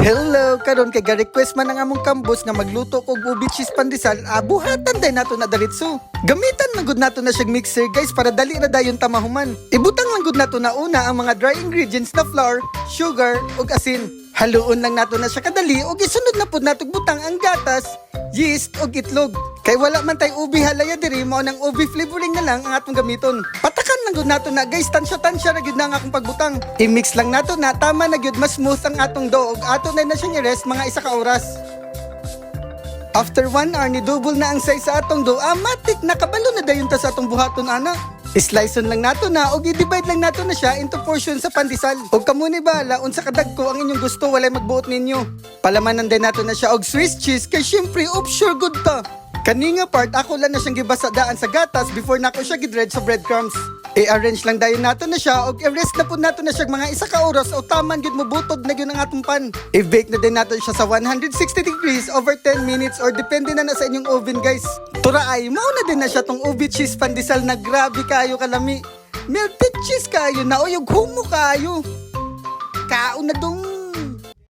Hello, karon kay ga-request man ang among kambos nga magluto og ubi cheese pandesal, buhatan day nato na daritso. Gamitan man gud nato na siyang mixer guys para dali ra dayon tamahuman. Ibutang lang gud nato na una ang mga dry ingredients na flour, sugar ug asin. Haluon lang nato na siya kadali ug isunod na pud nato butang ang gatas, yeast ug itlog. Kay wala man tay ubi halaya diri mao nang ubi flavoring na lang ang atong gamiton. Patakan lang gud nato na guys, tansya ra gud na ang akong pagbutang. I-mix lang nato na tama na gud mas smooth ang atong dough ug ato na siya ni-rest mga 1 ka oras. After 1 hour ni double na ang size sa atong dough, matik nakabalo na dayon ta sa atong buhaton ana. Sliceon lang nato na ug i-divide lang nato na siya into portion sa pandesal. Ug kamo ni bala unsa kadagko ang inyong gusto walay magbuot ninyo. Palamanan din nato na siya og Swiss cheese kay syempre sure good ta. Kani nga part ako lang na siyang gibasa daan sa gatas before nako siya gidred sa breadcrumbs. I-arrange lang dayon nato na siya og i-rest na pud nato na siya mga 1 ka oras o taman gyud mobutod na gyud ang atong pan. I-bake na din nato siya sa 160 degrees over 10 minutes or depende na sa inyong oven guys. Turaay, mao na din na siya tong ubi cheese pandesal na grabe kayo kalami. Melted cheese kayo na uyog humo kayo. Kaon na dong